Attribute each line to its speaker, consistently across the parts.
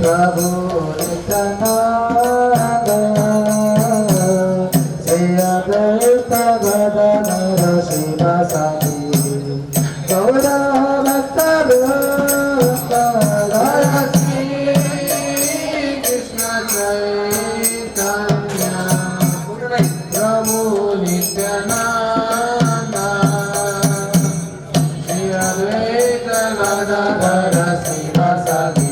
Speaker 1: प्रभु नित्यानंद श्री अद्वैत गदाधर शिवासादि गौर भक्त वृंद श्री कृष्ण चैतन्य प्रभु Nityanand Shri Advaita Gadadhar शिवासादि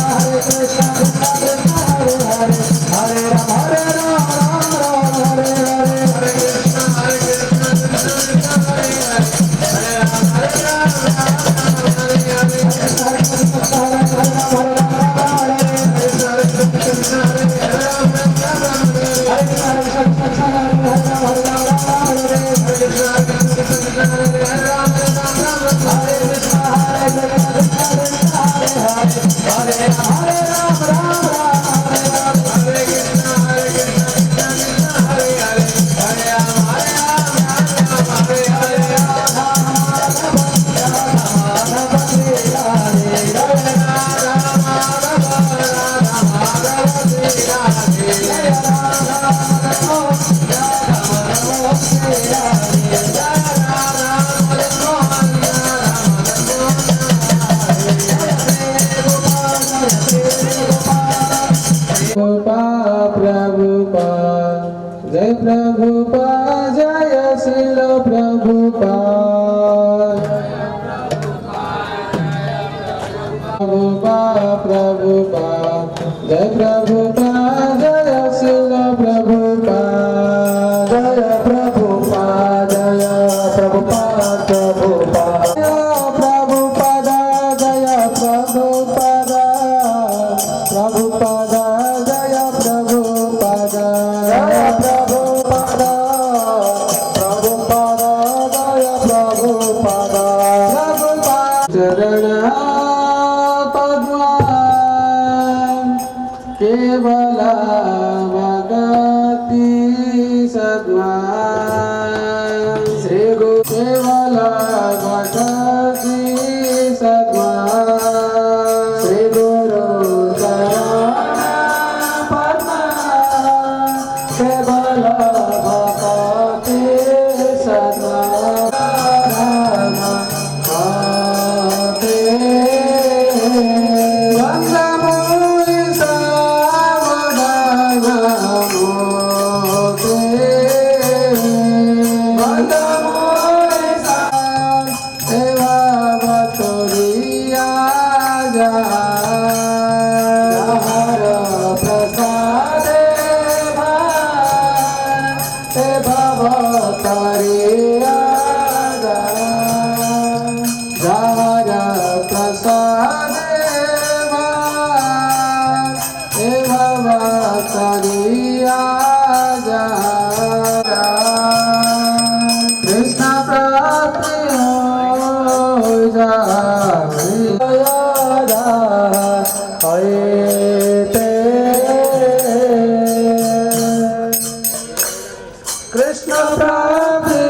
Speaker 2: Hare Krishna,
Speaker 1: Prabhupada जय श्रील प्रभुपाद प्रभुपाद जय प्रभुपाद जय श्रील प्रभुपाद जय प्रभुपाद जय प्रभुपाद प्रभुपाद प्रभुपाद जय प्रभुपाद प्रभुपाद जय प्रभुपाद जय प्रभुपाद प्रभुपाद जय प्रभुपाद चरण केवल भगति सद्वान श्री गुरु केवल भगति सद्वान श्री गुरु चरण पद्म केवल भगति सद्वान कृष्ण प्राप्ति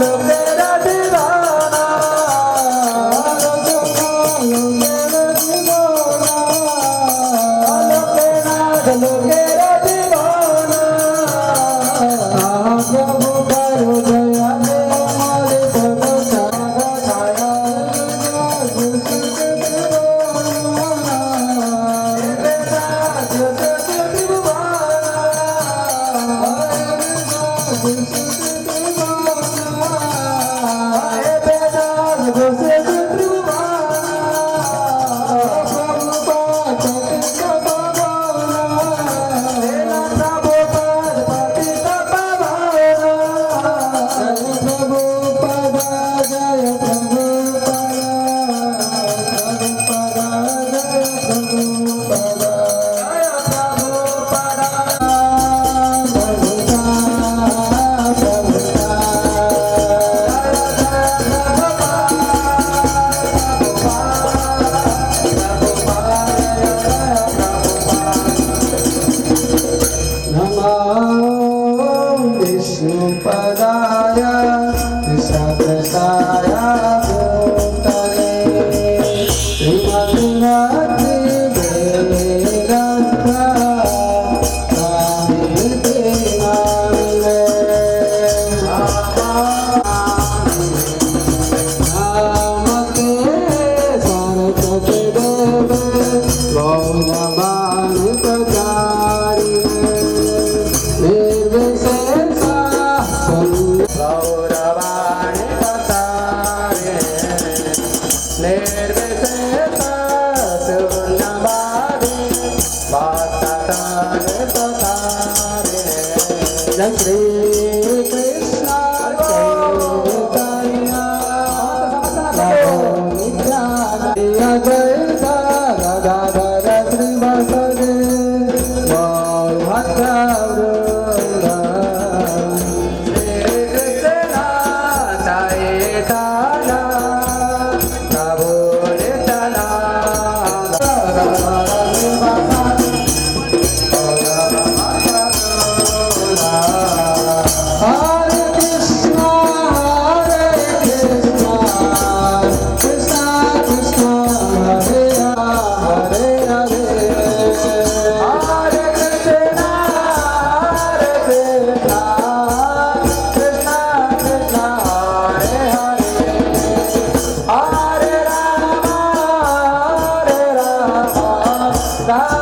Speaker 1: लोकेरा दीवाना लोकेरा दीवाना प्रभु करो दया दे हमारे भलो छाया छाया विष्णुपदाय कृष्णकृष्णाय भूतले श्रीमद्भक्ति वेदान्त स्वामिते नामिने नमस्ते सरस्वती देवे गौरवाणि प्रचारिणे निर्विशेषा गौरवाणि प्रचारिणे निर्विशेषा शून्यवादिने वाक्तानि प्रचारिणे जय श्री कृष्ण चैतन्य प्रभु नित्यानंद गदाधर श्रीवासदे गौर भक्तवृंद श्री कृष्ण चैतन्य प्रभु Nityanand Hare Krishna, Krishna Krishna, Hare Rama, Hare Rama, Hare Krishna, Krishna Krishna, Hare Hare, Hare Rama,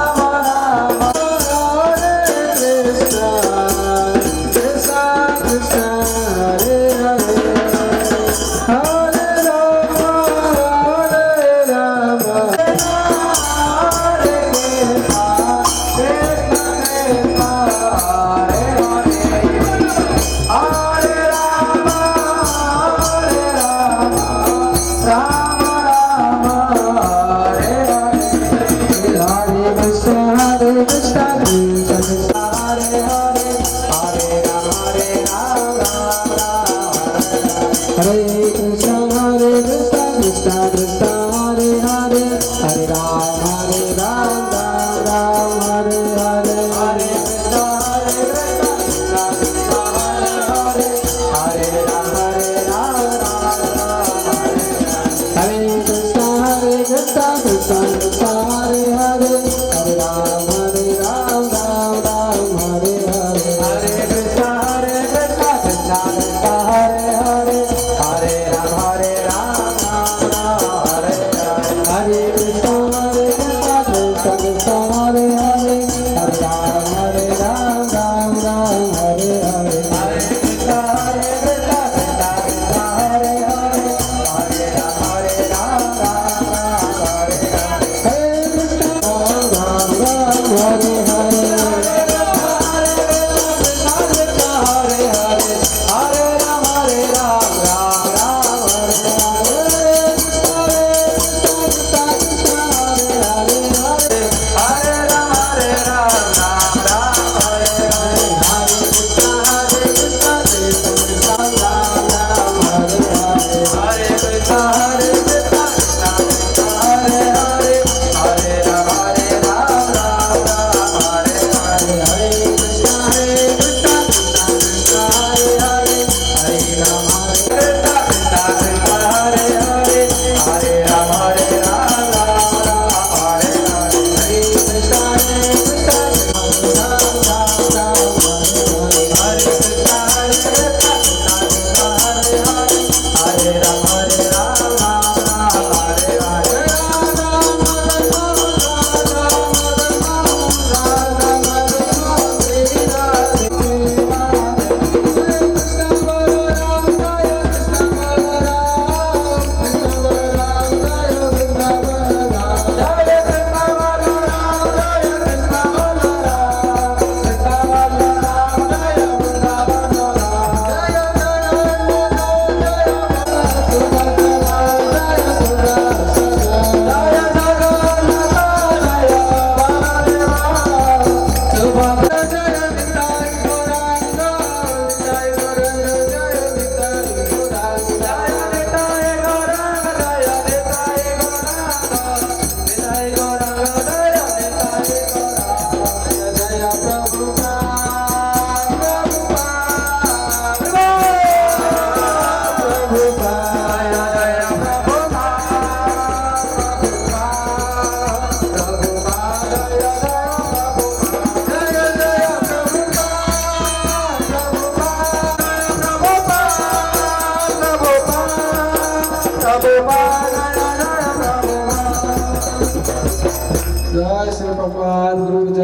Speaker 1: Rama Rama, Hare Krishna. Krishna Krishna Hare Hare Hare Rama Hare Rama Hare Krishna Krishna Krishna Hare Hare Hare Rama Hare Rama Rama Rama Hare Hare Hare Krishna Krishna Krishna Hare Hare Hare Rama Rama Hare Krishna Krishna Krishna Hare Hare Hare Rama Ram Hare Hare Hare Krishna Krishna Krishna Hare Hare Hare Rama Hare Krishna Krishna Krishna Hare Hare Hare Rama Ram Hare Hare Hare Krishna Krishna Krishna Hare Hare Hare Rama जय श्री प्रभुपाद गुरु